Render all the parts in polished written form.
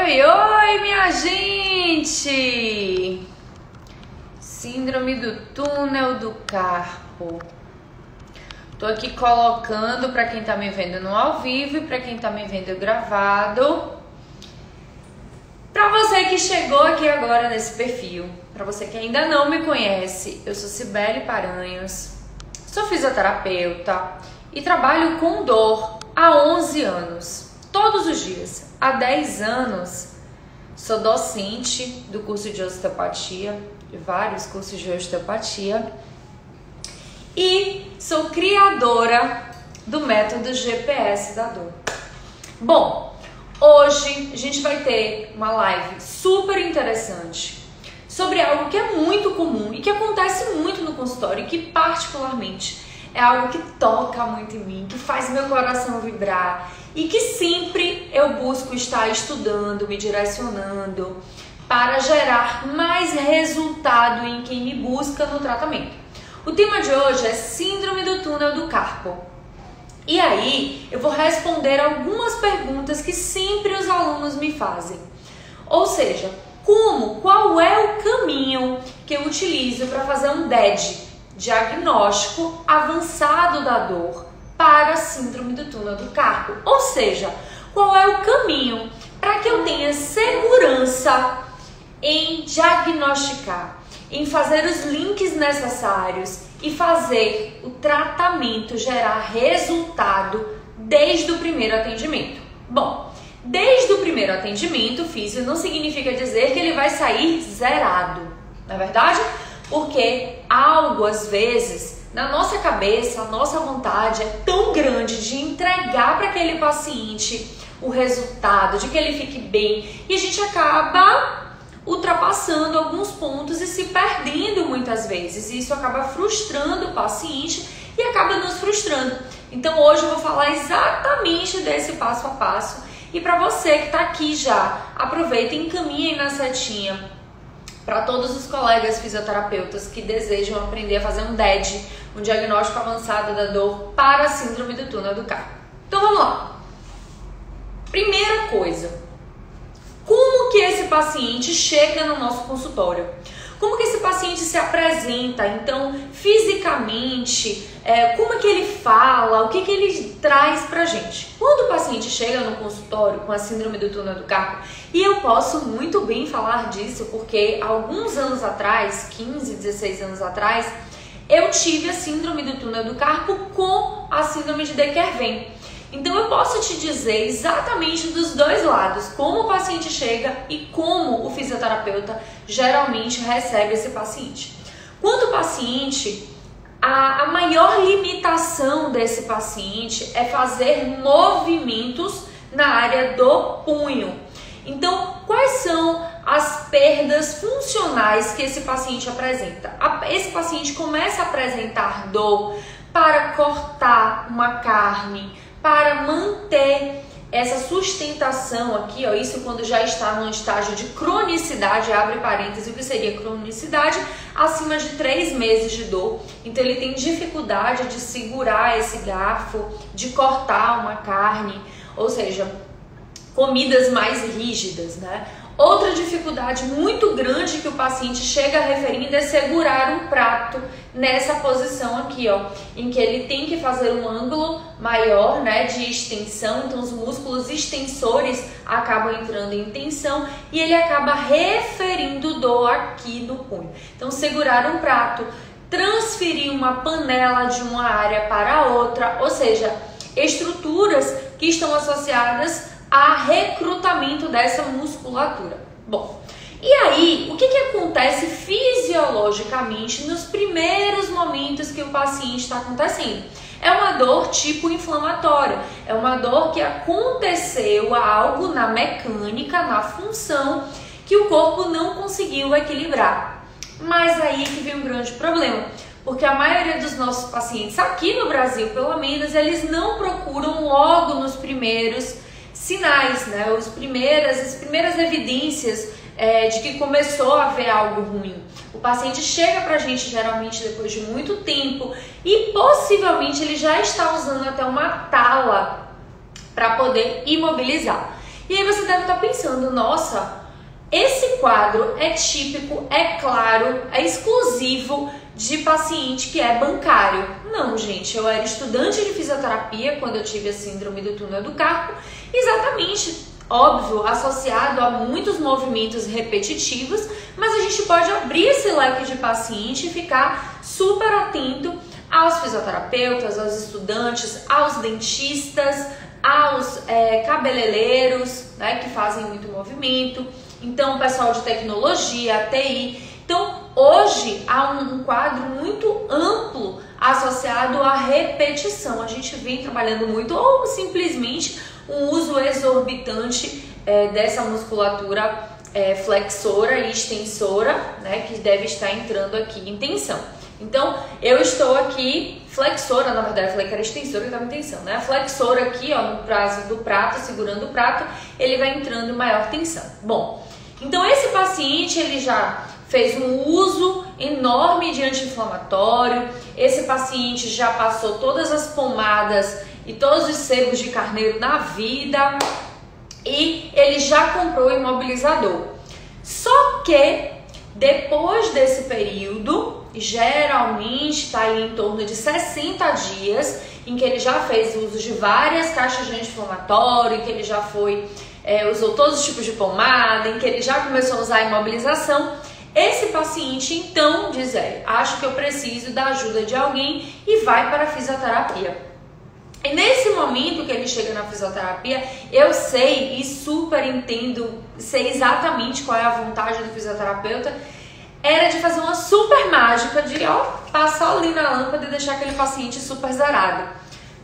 Oi, oi, minha gente! Síndrome do túnel do carpo. Tô aqui colocando para quem tá me vendo no ao vivo e para quem tá me vendo gravado. Para você que chegou aqui agora nesse perfil, para você que ainda não me conhece, eu sou Cibele Paranhos, sou fisioterapeuta e trabalho com dor há 11 anos, todos os dias. Há 10 anos sou docente do curso de osteopatia, de vários cursos de osteopatia, e sou criadora do método GPS da dor. Bom, hoje a gente vai ter uma live super interessante sobre algo que é muito comum e que acontece muito no consultório e que particularmente é algo que toca muito em mim, que faz meu coração vibrar e que sempre eu busco estar estudando, me direcionando para gerar mais resultado em quem me busca no tratamento. O tema de hoje é Síndrome do túnel do carpo. E aí eu vou responder algumas perguntas que sempre os alunos me fazem. Ou seja, qual é o caminho que eu utilizo para fazer um DED, diagnóstico avançado da dor, para a síndrome do túnel do carpo? Ou seja, qual é o caminho para que eu tenha segurança em diagnosticar, em fazer os links necessários e fazer o tratamento gerar resultado desde o primeiro atendimento? Bom, desde o primeiro atendimento, o físio não significa dizer que ele vai sair zerado, não é verdade? Porque algo, às vezes, na nossa cabeça, a nossa vontade é tão grande de entregar para aquele paciente o resultado, de que ele fique bem, e a gente acaba ultrapassando alguns pontos e se perdendo muitas vezes. E isso acaba frustrando o paciente e acaba nos frustrando. Então hoje eu vou falar exatamente desse passo a passo. E para você que está aqui já, aproveita e encaminhe na setinha para todos os colegas fisioterapeutas que desejam aprender a fazer um DED, um diagnóstico avançado da dor para a síndrome do túnel do carpo. Então vamos lá. Primeira coisa, como que esse paciente chega no nosso consultório? Como que esse paciente se apresenta? Então, fisicamente, como é que ele fala? O que que ele traz pra gente? Quando o paciente chega no consultório com a síndrome do túnel do carpo, e eu posso muito bem falar disso, porque alguns anos atrás, 15, 16 anos atrás, eu tive a síndrome do túnel do carpo com a síndrome de Dequervain. Então eu posso te dizer exatamente dos dois lados, como o paciente chega e como o fisioterapeuta geralmente recebe esse paciente. Quanto ao paciente, a maior limitação desse paciente é fazer movimentos na área do punho. Então, quais são as perdas funcionais que esse paciente apresenta? Esse paciente começa a apresentar dor para cortar uma carne, para manter essa sustentação aqui, ó, isso quando já está num estágio de cronicidade, abre parênteses, o que seria cronicidade? Acima de 3 meses de dor. Então ele tem dificuldade de segurar esse garfo, de cortar uma carne, ou seja, comidas mais rígidas, né? Outra dificuldade muito grande que o paciente chega referindo é segurar um prato nessa posição aqui, ó, em que ele tem que fazer um ângulo maior, né, de extensão, então os músculos extensores acabam entrando em tensão e ele acaba referindo dor aqui no punho. Então, segurar um prato, transferir uma panela de uma área para outra, ou seja, estruturas que estão associadas a recrutamento dessa musculatura. Bom, e aí, o que acontece fisiologicamente nos primeiros momentos que o paciente está acontecendo? É uma dor tipo inflamatória, é uma dor que aconteceu algo na mecânica, na função, que o corpo não conseguiu equilibrar. Mas aí que vem um grande problema, porque a maioria dos nossos pacientes, aqui no Brasil pelo menos, eles não procuram logo nos primeiros sinais, né? As primeiras evidências de que começou a haver algo ruim. O paciente chega pra gente geralmente depois de muito tempo e possivelmente ele já está usando até uma tala para poder imobilizar. E aí você deve estar pensando, nossa, esse quadro é típico, é claro, é exclusivo de paciente que é bancário. Não, gente, eu era estudante de fisioterapia quando eu tive a síndrome do túnel do carpo, exatamente, óbvio, associado a muitos movimentos repetitivos, mas a gente pode abrir esse leque de paciente e ficar super atento aos fisioterapeutas, aos estudantes, aos dentistas, aos cabeleireiros, né, que fazem muito movimento. Então, o pessoal de tecnologia, TI. Então, hoje há um quadro muito amplo associado à repetição. A gente vem trabalhando muito, ou simplesmente um uso exorbitante dessa musculatura flexora e extensora, né, que deve estar entrando aqui em tensão. Então, eu estou aqui flexora, na verdade eu falei que era extensora que estava em tensão, né? A flexora aqui, ó, no prazo do prato, segurando o prato, ele vai entrando em maior tensão. Bom, então esse paciente, ele já fez um uso enorme de anti-inflamatório, esse paciente já passou todas as pomadas e todos os sebos de carneiro na vida e ele já comprou o imobilizador. Só que depois desse período, geralmente está em torno de 60 dias, em que ele já fez uso de várias caixas de anti-inflamatório, em que ele já usou todos os tipos de pomada, em que ele já começou a usar a imobilização. Esse paciente, então, diz, acho que eu preciso da ajuda de alguém e vai para a fisioterapia. E nesse momento que ele chega na fisioterapia, eu sei e super entendo, sei exatamente qual é a vontade do fisioterapeuta, era de fazer uma super mágica de, passar ali na lâmpada e deixar aquele paciente super zerado.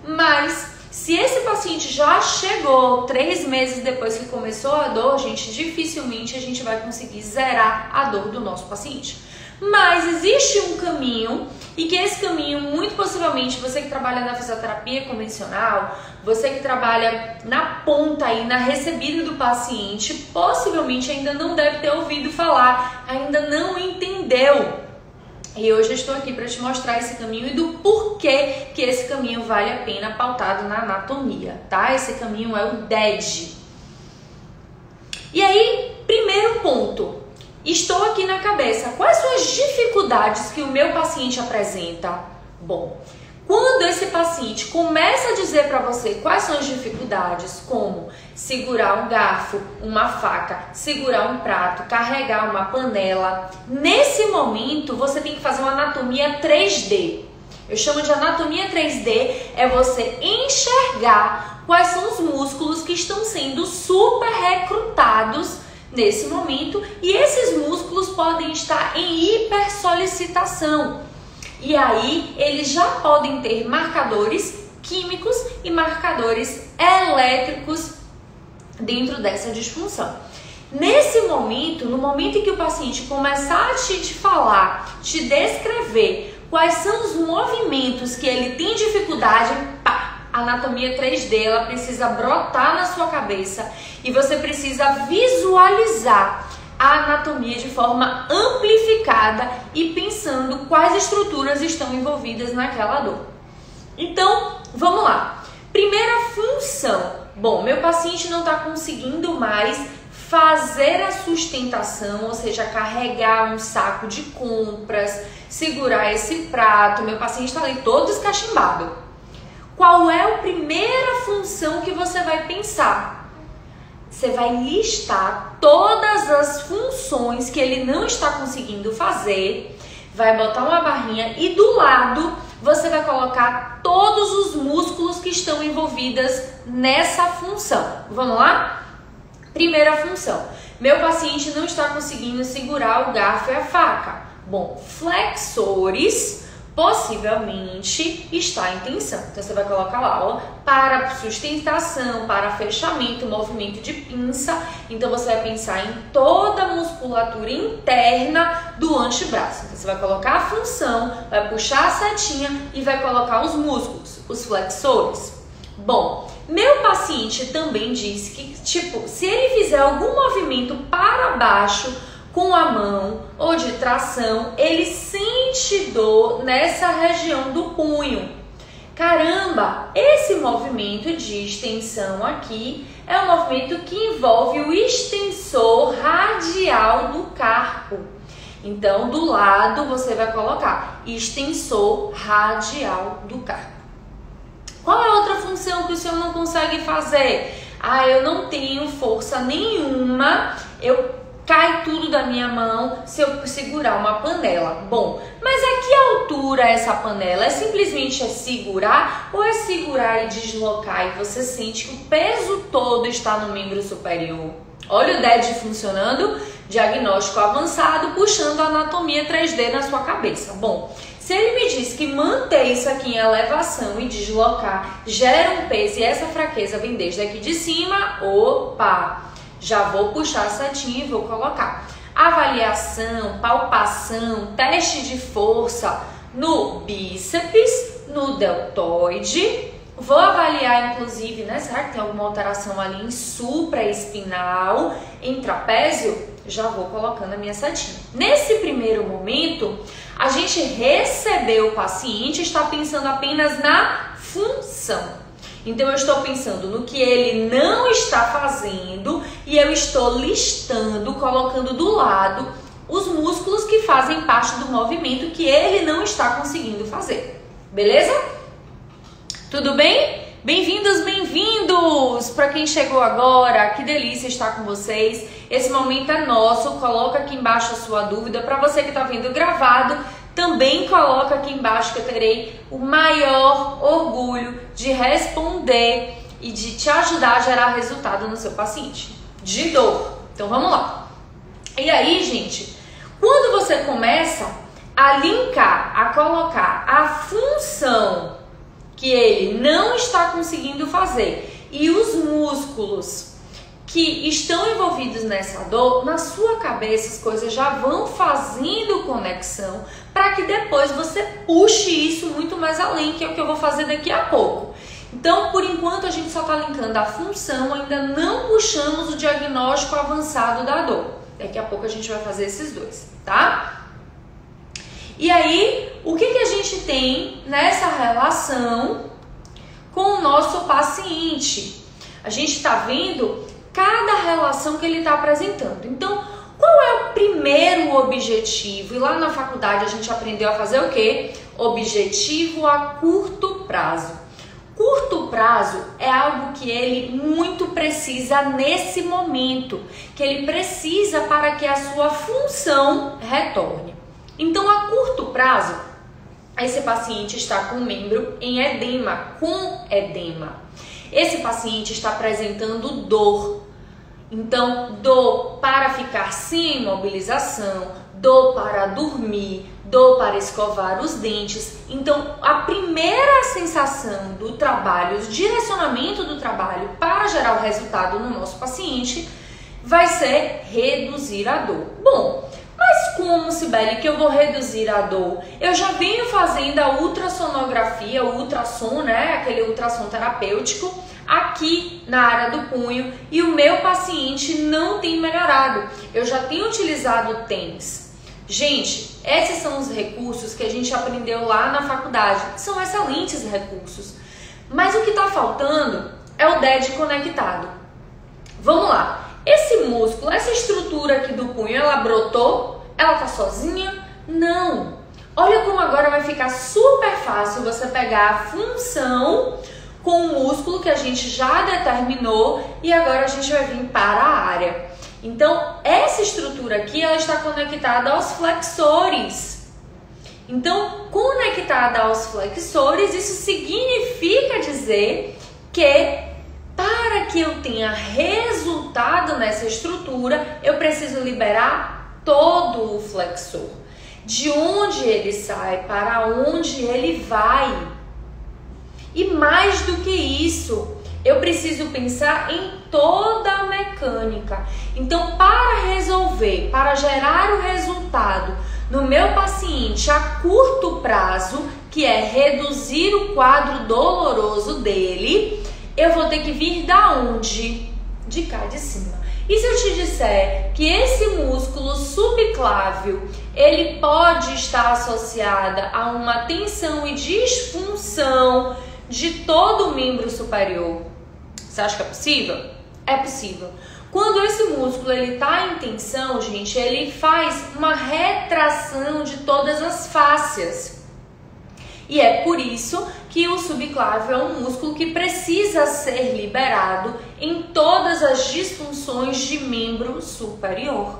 Mas, se esse paciente já chegou 3 meses depois que começou a dor, gente, dificilmente a gente vai conseguir zerar a dor do nosso paciente. Mas existe um caminho, e que esse caminho, muito possivelmente, você que trabalha na fisioterapia convencional, você que trabalha na ponta aí, na recebida do paciente, possivelmente ainda não deve ter ouvido falar, ainda não entendeu. E hoje eu estou aqui para te mostrar esse caminho e do porquê que esse caminho vale a pena, pautado na anatomia, tá? Esse caminho é o DED. E aí, primeiro ponto. Estou aqui na cabeça. Quais são as dificuldades que o meu paciente apresenta? Bom, quando esse paciente começa a dizer para você quais são as dificuldades, como segurar um garfo, uma faca, segurar um prato, carregar uma panela, nesse momento você tem que fazer uma anatomia 3D. Eu chamo de anatomia 3D, é você enxergar quais são os músculos que estão sendo super recrutados nesse momento, e esses músculos podem estar em hipersolicitação. E aí, eles já podem ter marcadores químicos e marcadores elétricos dentro dessa disfunção. Nesse momento, no momento em que o paciente começar a te falar, te descrever quais são os movimentos que ele tem dificuldade, a anatomia 3D, ela precisa brotar na sua cabeça e você precisa visualizar a anatomia de forma amplificada e pensando quais estruturas estão envolvidas naquela dor. Então, vamos lá. Primeira função. Bom, meu paciente não está conseguindo mais fazer a sustentação, ou seja, carregar um saco de compras, segurar esse prato. Meu paciente está ali todo escachimbado. Qual é a primeira função que você vai pensar? Você vai listar todas as funções que ele não está conseguindo fazer, vai botar uma barrinha e do lado você vai colocar todos os músculos que estão envolvidos nessa função. Vamos lá? Primeira função. Meu paciente não está conseguindo segurar o garfo e a faca. Bom, flexores possivelmente está em tensão. Então você vai colocar lá, para sustentação, para fechamento, movimento de pinça. Então você vai pensar em toda a musculatura interna do antebraço. Então você vai colocar a função, vai puxar a setinha e vai colocar os músculos, os flexores. Bom, meu paciente também disse que, se ele fizer algum movimento para baixo com a mão ou de tração, ele sente dor nessa região do punho. caramba, esse movimento de extensão aqui é um movimento que envolve o extensor radial do carpo. Então, do lado você vai colocar extensor radial do carpo. Qual é a outra função que o senhor não consegue fazer? Ah, eu não tenho força nenhuma, cai tudo da minha mão se eu segurar uma panela. Bom, mas a que altura é essa panela? É simplesmente segurar ou é segurar e deslocar e você sente que o peso todo está no membro superior? Olha o DED funcionando, diagnóstico avançado, puxando a anatomia 3D na sua cabeça. Bom, se ele me diz que manter isso aqui em elevação e deslocar gera um peso e essa fraqueza vem desde aqui de cima, opa! Já vou puxar a setinha e vou colocar. Avaliação, palpação, teste de força no bíceps, no deltoide. Vou avaliar, inclusive, né? Será que tem alguma alteração ali em supraespinal, em trapézio? Já vou colocando a minha setinha. Nesse primeiro momento, a gente recebeu o paciente, está pensando apenas na função. Então, eu estou pensando no que ele não está fazendo e eu estou listando, colocando do lado os músculos que fazem parte do movimento que ele não está conseguindo fazer. Beleza? Tudo bem? Bem-vindos, bem-vindos! Para quem chegou agora, que delícia estar com vocês. Esse momento é nosso. Coloca aqui embaixo a sua dúvida. Para você que está vendo gravado, também coloca aqui embaixo que eu terei o maior orgulho de responder e de te ajudar a gerar resultado no seu paciente. De dor. Então vamos lá. E aí, gente, quando você começa a linkar, a colocar a função que ele não está conseguindo fazer e os músculos que estão envolvidos nessa dor, na sua cabeça as coisas já vão fazendo conexão para que depois você puxe isso muito mais além, que é o que eu vou fazer daqui a pouco. Então, por enquanto, a gente só está linkando a função, ainda não puxamos o diagnóstico avançado da dor. Daqui a pouco a gente vai fazer esses dois, tá? E aí, o que a gente tem nessa relação com o nosso paciente? A gente está vendo cada relação que ele está apresentando. Então, qual é o primeiro objetivo? E lá na faculdade a gente aprendeu a fazer o quê? Objetivo a curto prazo. Curto prazo é algo que ele muito precisa nesse momento, que ele precisa para que a sua função retorne. Então, a curto prazo, esse paciente está com o membro em edema, com edema. Esse paciente está apresentando dor. Então, dor para ficar sem imobilização, dor para dormir, dor para escovar os dentes. Então, a primeira sensação do trabalho, o direcionamento do trabalho para gerar o resultado no nosso paciente vai ser reduzir a dor. Bom, mas como, Sibeli, que eu vou reduzir a dor? Eu já venho fazendo a ultrassonografia, o ultrassom, né? Aquele ultrassom terapêutico aqui na área do punho e o meu paciente não tem melhorado. Eu já tenho utilizado o TENS. Gente, esses são os recursos que a gente aprendeu lá na faculdade. São excelentes recursos. Mas o que está faltando é o DED conectado. Vamos lá. Esse músculo, essa estrutura aqui do punho, ela brotou? Ela tá sozinha? Não. Olha como agora vai ficar super fácil você pegar a função com o músculo que a gente já determinou e agora a gente vai vir para a área. Então, essa estrutura aqui, ela está conectada aos flexores. Então, conectada aos flexores, isso significa dizer que para que eu tenha resultado nessa estrutura, eu preciso liberar todo o flexor. De onde ele sai, para onde ele vai. E mais do que isso, eu preciso pensar em toda a mecânica. Então, para resolver, para gerar o resultado no meu paciente a curto prazo, que é reduzir o quadro doloroso dele, eu vou ter que vir da onde? de cá de cima. E se eu te disser que esse músculo subclávio, ele pode estar associado a uma tensão e disfunção de todo o membro superior? Você acha que é possível? É possível. Quando esse músculo ele está em tensão, gente, ele faz uma retração de todas as fáscias. E é por isso que o subclávio é um músculo que precisa ser liberado em todas as disfunções de membro superior.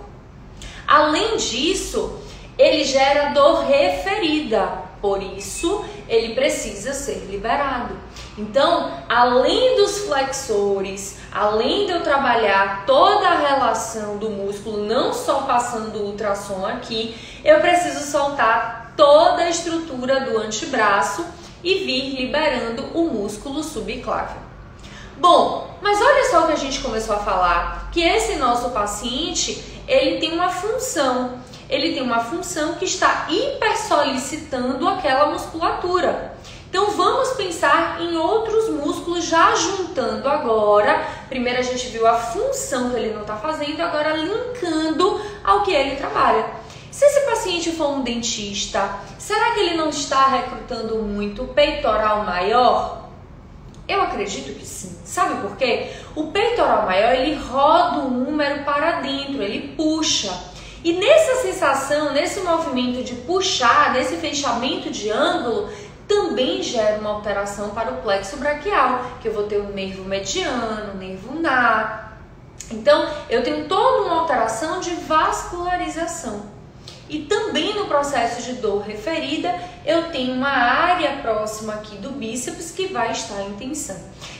Além disso, ele gera dor referida, por isso ele precisa ser liberado. Então, além dos flexores, além de eu trabalhar toda a relação do músculo, não só passando o ultrassom aqui, eu preciso soltar toda a estrutura do antebraço e vir liberando o músculo subclávio. Bom, mas olha só o que a gente começou a falar, que esse nosso paciente, ele tem uma função. Ele tem uma função que está hipersolicitando aquela musculatura. Então vamos pensar em outros músculos já juntando agora. Primeiro a gente viu a função que ele não está fazendo, agora linkando ao que ele trabalha. Se esse paciente for um dentista, será que ele não está recrutando muito peitoral maior? Eu acredito que sim. Sabe por quê? O peitoral maior, ele roda o húmero para dentro, ele puxa. E nessa sensação, nesse movimento de puxar, nesse fechamento de ângulo, também gera uma alteração para o plexo braquial, que eu vou ter o nervo mediano, o nervo ulnar. Então, eu tenho toda uma alteração de vascularização. E também no processo de dor referida, eu tenho uma área próxima aqui do bíceps que vai estar em tensão.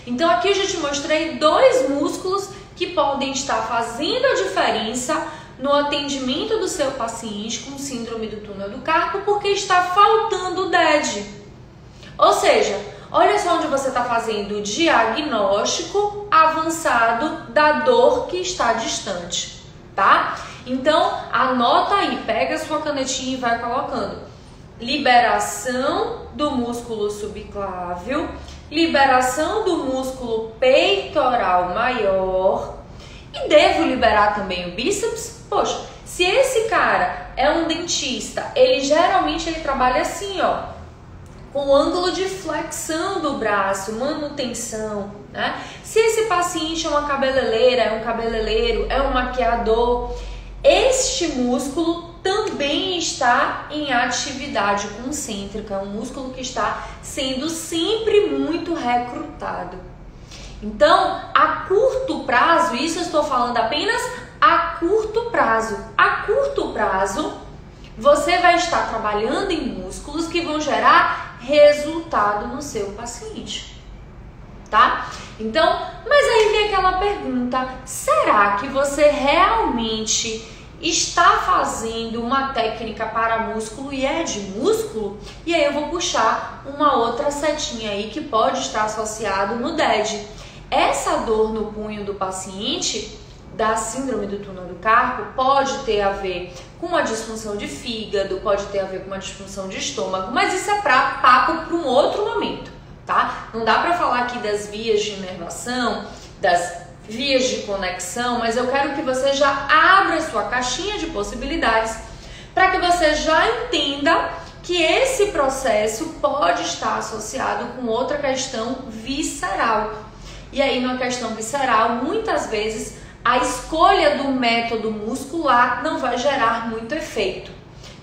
Então aqui eu já te mostrei dois músculos que podem estar fazendo a diferença no atendimento do seu paciente com síndrome do túnel do carpo, porque está faltando o DED. Ou seja, olha só onde você está fazendo o diagnóstico avançado da dor que está distante, tá? Então, anota aí, pega a sua canetinha e vai colocando. Liberação do músculo subclávio, liberação do músculo peitoral maior. E devo liberar também o bíceps? Poxa, se esse cara é um dentista, ele geralmente trabalha assim, ó, com o ângulo de flexão do braço, manutenção, né? Se esse paciente é uma cabeleireira, é um cabeleireiro, é um maquiador, este músculo também está em atividade concêntrica, é um músculo que está sendo sempre muito recrutado. Então, a curto prazo, isso eu estou falando apenas a curto prazo. A curto prazo, você vai estar trabalhando em músculos que vão gerar resultado no seu paciente, tá? Então, mas aí vem aquela pergunta, será que você realmente está fazendo uma técnica para músculo e é de músculo? E aí eu vou puxar uma outra setinha aí que pode estar associado no DED. Essa dor no punho do paciente da síndrome do túnel do carpo pode ter a ver com uma disfunção de fígado, pode ter a ver com uma disfunção de estômago, mas isso é papo para um outro momento, tá? Não dá para falar aqui das vias de inervação, das vias de conexão, mas eu quero que você já abra a sua caixinha de possibilidades para que você já entenda que esse processo pode estar associado com outra questão visceral. E aí, numa questão visceral, muitas vezes a escolha do método muscular não vai gerar muito efeito.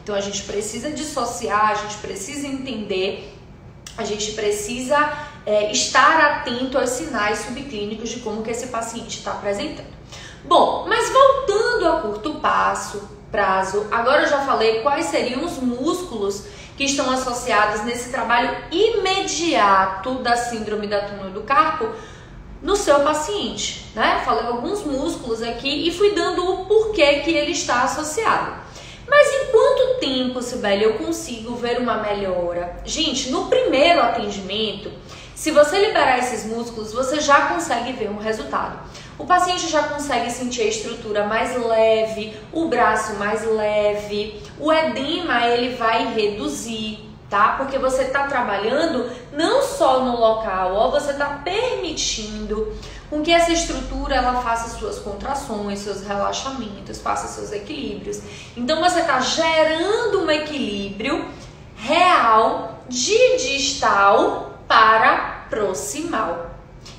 Então a gente precisa dissociar, a gente precisa entender, a gente precisa estar atento aos sinais subclínicos de como que esse paciente está apresentando. Bom, mas voltando a curto prazo, agora eu já falei quais seriam os músculos que estão associados nesse trabalho imediato da síndrome da túnel do carpo no seu paciente, né? Falei alguns músculos aqui e fui dando o porquê que ele está associado. Mas em quanto tempo, Sibeli, eu consigo ver uma melhora? Gente, no primeiro atendimento, se você liberar esses músculos, você já consegue ver um resultado. O paciente já consegue sentir a estrutura mais leve, o braço mais leve, o edema ele vai reduzir, tá? Porque você está trabalhando não só no local, ó, você está permitindo com que essa estrutura ela faça suas contrações, seus relaxamentos, faça seus equilíbrios. Então você está gerando um equilíbrio real de distal para proximal.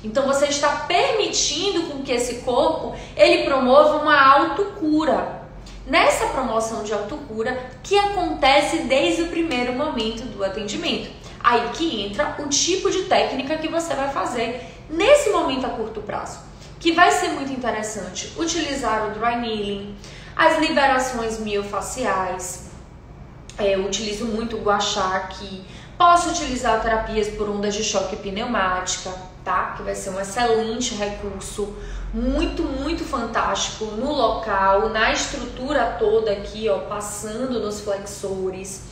Então você está permitindo com que esse corpo ele promova uma autocura. Nessa promoção de autocura que acontece desde o primeiro momento do atendimento. Aí que entra o tipo de técnica que você vai fazer nesse momento a curto prazo. Que vai ser muito interessante utilizar o dry needling, as liberações miofaciais. Eu utilizo muito o gua sha aqui. Posso utilizar terapias por ondas de choque pneumática, tá? Que vai ser um excelente recurso, muito fantástico no local, na estrutura toda aqui, ó, passando nos flexores.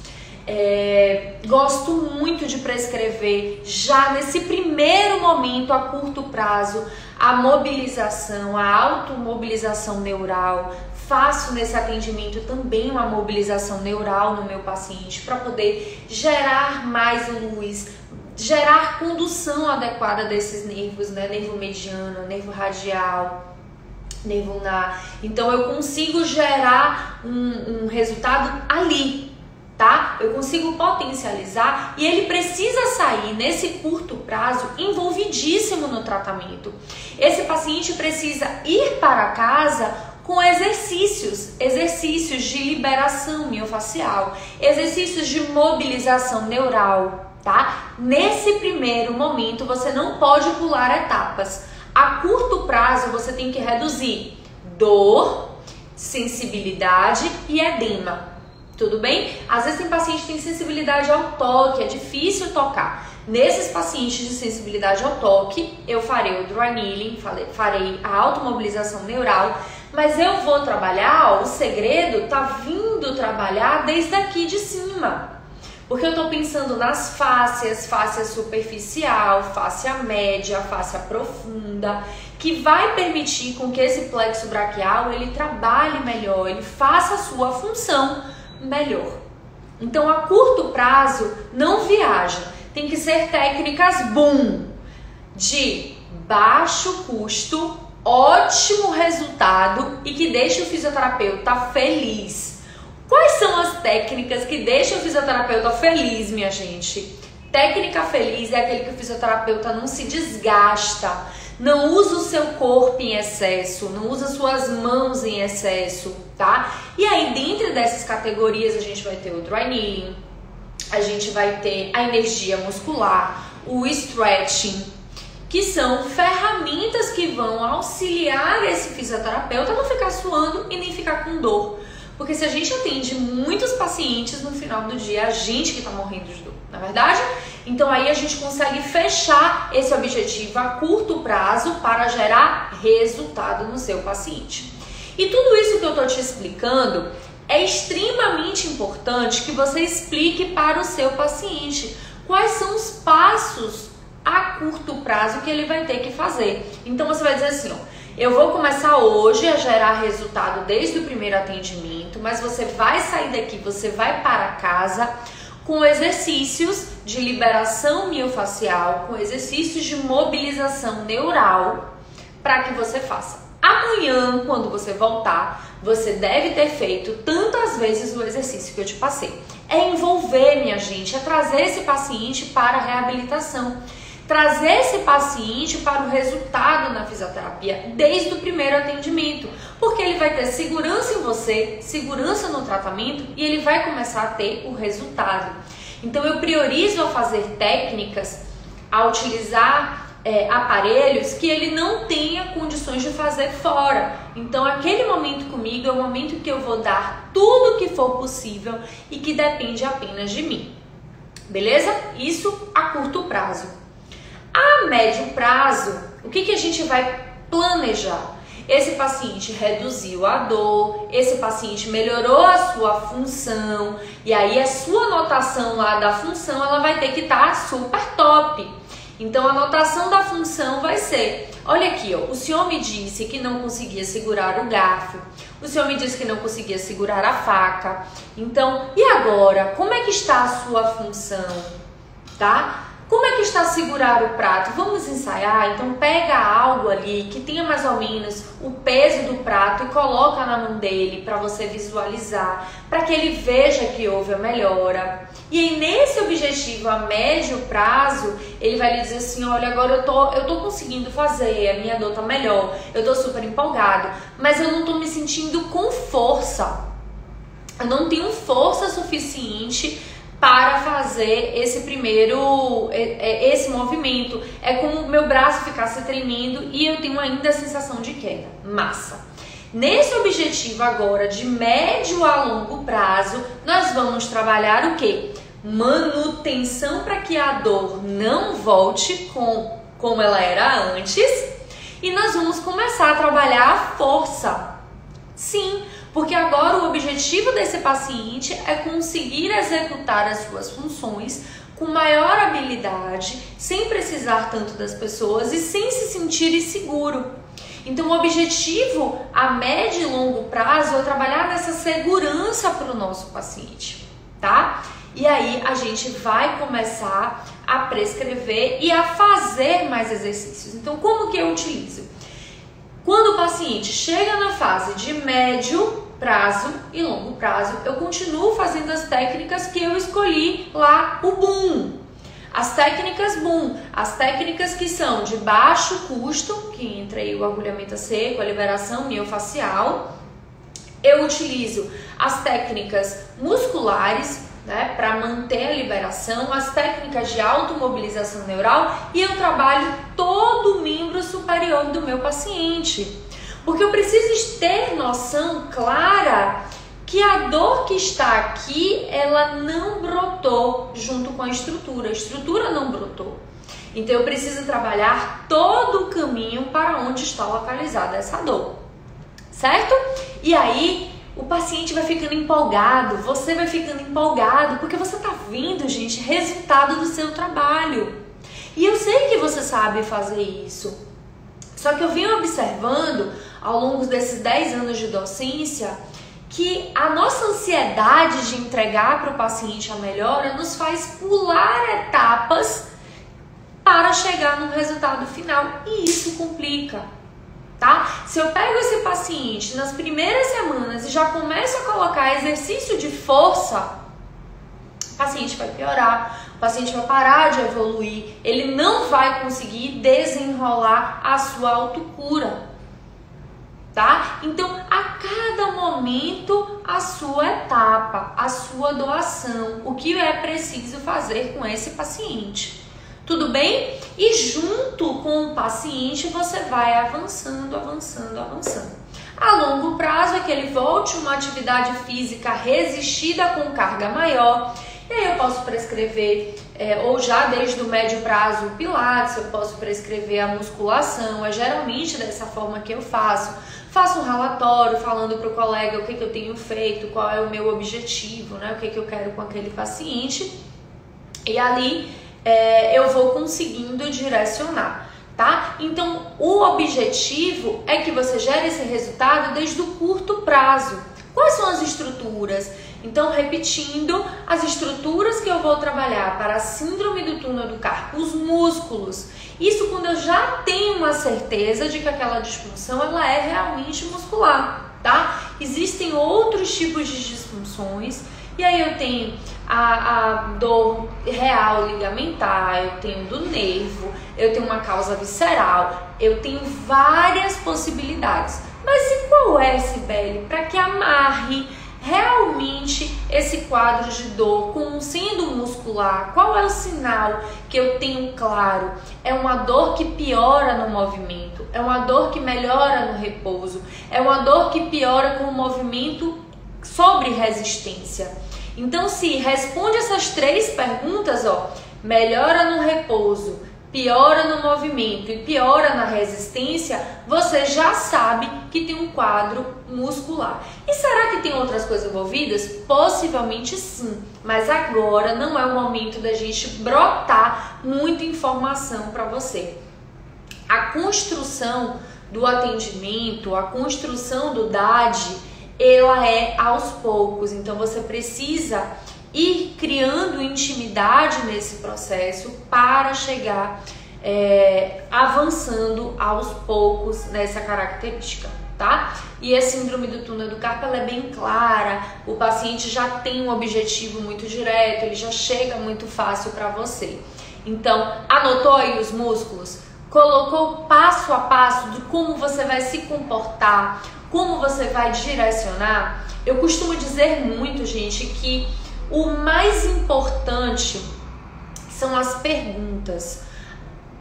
Gosto muito de prescrever já nesse primeiro momento a curto prazo a mobilização, a automobilização neural. Faço nesse atendimento também uma mobilização neural no meu paciente para poder gerar mais luz, gerar condução adequada desses nervos, né? Nervo mediano, nervo radial, nervo ulnar. Então eu consigo gerar um resultado ali, tá? Eu consigo potencializar e ele precisa sair nesse curto prazo envolvidíssimo no tratamento. Esse paciente precisa ir para casa com exercícios de liberação miofacial, exercícios de mobilização neural, tá? Nesse primeiro momento você não pode pular etapas. A curto prazo você tem que reduzir dor, sensibilidade e edema. Tudo bem? Às vezes tem paciente que tem sensibilidade ao toque, é difícil tocar. Nesses pacientes de sensibilidade ao toque, eu farei o dry needling, farei a automobilização neural, mas eu vou trabalhar, ó, o segredo tá vindo trabalhar desde aqui de cima. Porque eu tô pensando nas fáscias, fáscia superficial, fáscia média, fáscia profunda, que vai permitir com que esse plexo braquial ele trabalhe melhor, ele faça a sua função melhor. Então, a curto prazo, não viaja. Tem que ser técnicas boom, de baixo custo, ótimo resultado e que deixe o fisioterapeuta feliz. Quais são as técnicas que deixam o fisioterapeuta feliz, minha gente? Técnica feliz é aquele que o fisioterapeuta não se desgasta, não usa o seu corpo em excesso, não usa suas mãos em excesso, tá? E aí, dentro dessas categorias, a gente vai ter o dry needling, a gente vai ter a energia muscular, o stretching, que são ferramentas que vão auxiliar esse fisioterapeuta a não ficar suando e nem ficar com dor. Porque se a gente atende muitos pacientes, no final do dia, a gente que tá morrendo de dor, não é verdade? Então aí a gente consegue fechar esse objetivo a curto prazo para gerar resultado no seu paciente. E tudo isso que eu tô te explicando é extremamente importante que você explique para o seu paciente quais são os passos a curto prazo que ele vai ter que fazer. Então você vai dizer assim, ó, eu vou começar hoje a gerar resultado desde o primeiro atendimento, mas você vai sair daqui, você vai para casa com exercícios de liberação miofacial, com exercícios de mobilização neural para que você faça. Amanhã, quando você voltar, você deve ter feito tantas vezes o exercício que eu te passei. É envolver, minha gente, é trazer esse paciente para a reabilitação. Trazer esse paciente para o resultado na fisioterapia desde o primeiro atendimento, porque ele vai ter segurança em você, segurança no tratamento e ele vai começar a ter o resultado. Então eu priorizo a fazer técnicas, a utilizar aparelhos que ele não tenha condições de fazer fora. Então aquele momento comigo é o momento que eu vou dar tudo o que for possível e que depende apenas de mim. Beleza? Isso a curto prazo. A médio prazo, o que a gente vai planejar? Esse paciente reduziu a dor, esse paciente melhorou a sua função, e aí a sua anotação lá da função ela vai ter que estar super top. Então a anotação da função vai ser, olha aqui, ó, o senhor me disse que não conseguia segurar o garfo, o senhor me disse que não conseguia segurar a faca. Então, e agora? Como é que está a sua função? Tá? Como é que está segurar o prato? Vamos ensaiar? Então pega algo ali que tenha mais ou menos o peso do prato e coloca na mão dele para você visualizar, para que ele veja que houve a melhora. E aí nesse objetivo a médio prazo, ele vai lhe dizer assim, olha, agora eu tô conseguindo fazer, a minha dor tá melhor, eu tô super empolgado, mas eu não tô me sentindo com força. Eu não tenho força suficiente para fazer esse esse movimento. É como o meu braço ficasse tremendo e eu tenho ainda a sensação de queda. Massa! Nesse objetivo agora de médio a longo prazo, nós vamos trabalhar o quê? Manutenção para que a dor não volte como ela era antes. E nós vamos começar a trabalhar a força. Sim, porque agora o objetivo desse paciente é conseguir executar as suas funções com maior habilidade, sem precisar tanto das pessoas e sem se sentir inseguro. Então o objetivo a médio e longo prazo é trabalhar nessa segurança para o nosso paciente, tá? E aí a gente vai começar a prescrever e a fazer mais exercícios. Então como que eu utilizo? Quando o paciente chega na fase de médio prazo e longo prazo, eu continuo fazendo as técnicas que eu escolhi lá, o BOOM. As técnicas BOOM, as técnicas que são de baixo custo, que entra aí o agulhamento a seco, a liberação miofascial. Eu utilizo as técnicas musculares, né, para manter a liberação, as técnicas de automobilização neural, e eu trabalho todo o membro superior do meu paciente. Porque eu preciso ter noção clara que a dor que está aqui, ela não brotou junto com a estrutura não brotou. Então eu preciso trabalhar todo o caminho para onde está localizada essa dor, certo? E aí o paciente vai ficando empolgado, você vai ficando empolgado, porque você está vendo, gente, resultado do seu trabalho. E eu sei que você sabe fazer isso. Só que eu venho observando ao longo desses 10 anos de docência que a nossa ansiedade de entregar para o paciente a melhora nos faz pular etapas para chegar no resultado final, e isso complica, tá? Se eu pego esse paciente nas primeiras semanas e já começo a colocar exercício de força, o paciente vai piorar, o paciente vai parar de evoluir, ele não vai conseguir desenrolar a sua autocura, tá? Então, a cada momento, a sua etapa, a sua doação, o que é preciso fazer com esse paciente. Tudo bem? E junto com o paciente, você vai avançando, avançando, avançando. A longo prazo é que ele volte uma atividade física resistida com carga maior. E aí eu posso prescrever, ou já desde o médio prazo, o pilates, eu posso prescrever a musculação. É geralmente dessa forma que eu faço. Faço um relatório falando para o colega o que eu tenho feito, qual é o meu objetivo, né? O que eu quero com aquele paciente. E ali eu vou conseguindo direcionar, tá? Então, o objetivo é que você gere esse resultado desde o curto prazo. Quais são as estruturas? Então, repetindo, as estruturas que eu vou trabalhar para a síndrome do túnel do carpo, os músculos. Isso quando eu já tenho uma certeza de que aquela disfunção ela é realmente muscular, tá? Existem outros tipos de disfunções, e aí eu tenho a dor real ligamentar, eu tenho do nervo, eu tenho uma causa visceral, eu tenho várias possibilidades. Mas e qual é, Sibeli, para que amarre realmente esse quadro de dor como sendo muscular? Qual é o sinal que eu tenho claro? É uma dor que piora no movimento, é uma dor que melhora no repouso, é uma dor que piora com o movimento sobre resistência. Então, se responde essas 3 perguntas, ó, melhora no repouso, piora no movimento e piora na resistência, você já sabe que tem um quadro muscular. E será que tem outras coisas envolvidas? Possivelmente sim, mas agora não é o momento da gente brotar muita informação para você. A construção do atendimento, a construção do DAD, ela é aos poucos, então você precisa ir criando intimidade nesse processo para chegar avançando aos poucos nessa característica, tá? E a síndrome do túnel do carpo, ela é bem clara, o paciente já tem um objetivo muito direto, ele já chega muito fácil para você. Então, anotou aí os músculos? Colocou passo a passo de como você vai se comportar, como você vai direcionar? Eu costumo dizer muito, gente, que o mais importante são as perguntas.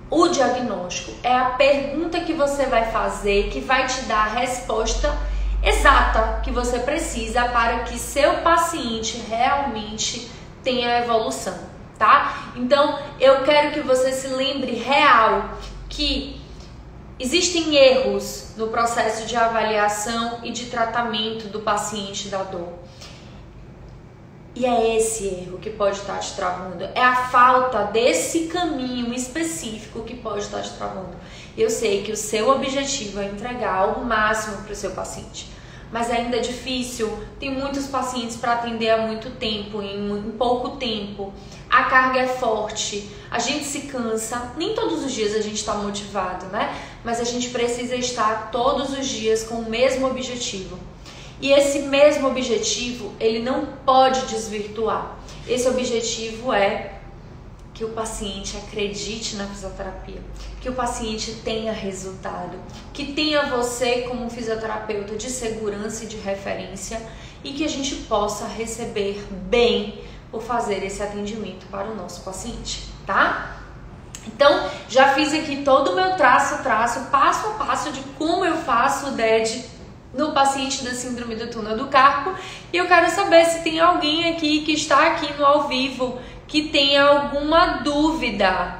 O diagnóstico é a pergunta que você vai fazer que vai te dar a resposta exata que você precisa para que seu paciente realmente tenha evolução, tá? Então, eu quero que você se lembre real que existem erros no processo de avaliação e de tratamento do paciente da dor. E é esse erro que pode estar te travando. É a falta desse caminho específico que pode estar te travando. Eu sei que o seu objetivo é entregar o máximo para o seu paciente, mas ainda é difícil. Tem muitos pacientes para atender há muito tempo, em pouco tempo. A carga é forte, a gente se cansa. Nem todos os dias a gente está motivado, né? Mas a gente precisa estar todos os dias com o mesmo objetivo. E esse mesmo objetivo, ele não pode desvirtuar. Esse objetivo é que o paciente acredite na fisioterapia, que o paciente tenha resultado, que tenha você como fisioterapeuta de segurança e de referência e que a gente possa receber bem por fazer esse atendimento para o nosso paciente, tá? Então, já fiz aqui todo o meu passo a passo de como eu faço o DED no paciente da síndrome do túnel do carpo. E eu quero saber se tem alguém aqui que está aqui no ao vivo que tenha alguma dúvida.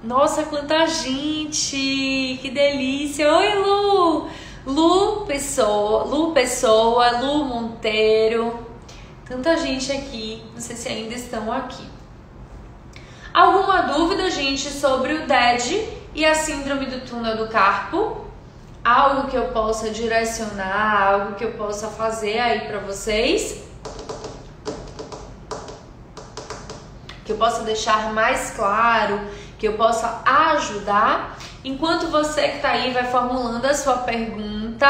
Nossa, quanta gente! Que delícia! Oi, Lu! Lu Pessoa, Lu Monteiro. Tanta gente aqui, não sei se ainda estão aqui. Alguma dúvida, gente, sobre o DED e a síndrome do túnel do carpo? Algo que eu possa direcionar, algo que eu possa fazer aí para vocês? Que eu possa deixar mais claro, que eu possa ajudar? Enquanto você que tá aí vai formulando a sua pergunta.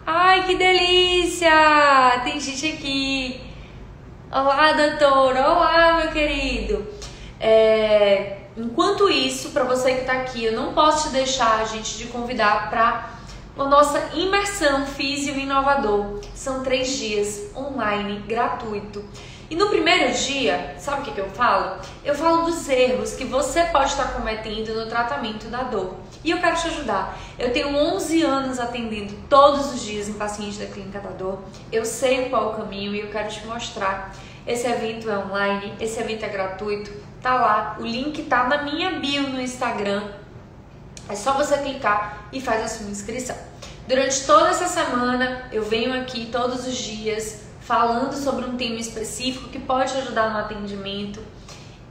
Ai, que delícia! Tem gente aqui. Olá, doutora! Olá, meu querido! Enquanto isso, para você que tá aqui, eu não posso te deixar, gente, de convidar para a nossa imersão Físio Inovador. São 3 dias online, gratuito. E no primeiro dia, sabe o que eu falo? Eu falo dos erros que você pode estar cometendo no tratamento da dor. E eu quero te ajudar. Eu tenho 11 anos atendendo todos os dias em pacientes da Clínica da Dor. Eu sei qual é o caminho e eu quero te mostrar. Esse evento é online, esse evento é gratuito. Tá lá, o link tá na minha bio no Instagram. É só você clicar e faz a sua inscrição. Durante toda essa semana eu venho aqui todos os dias falando sobre um tema específico que pode te ajudar no atendimento.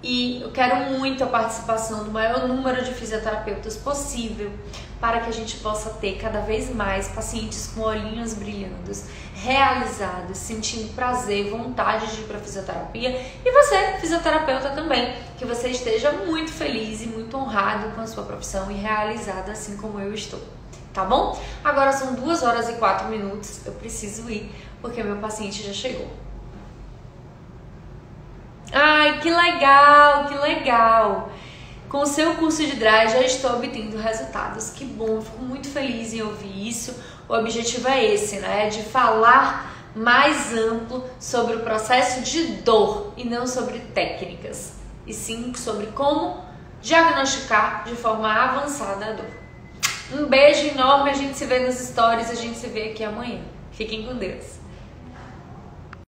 E eu quero muito a participação do maior número de fisioterapeutas possível para que a gente possa ter cada vez mais pacientes com olhinhos brilhando, realizados, sentindo prazer, vontade de ir para a fisioterapia. E você, fisioterapeuta também, que você esteja muito feliz e muito honrado com a sua profissão e realizado assim como eu estou. Tá bom? Agora são 2 horas e 4 minutos, eu preciso ir porque meu paciente já chegou. Ai, que legal, que legal! Com o seu curso de DRY já estou obtendo resultados. Que bom, fico muito feliz em ouvir isso. O objetivo é esse, né? De falar mais amplo sobre o processo de dor e não sobre técnicas. E sim sobre como diagnosticar de forma avançada a dor. Um beijo enorme, a gente se vê nos stories, a gente se vê aqui amanhã. Fiquem com Deus.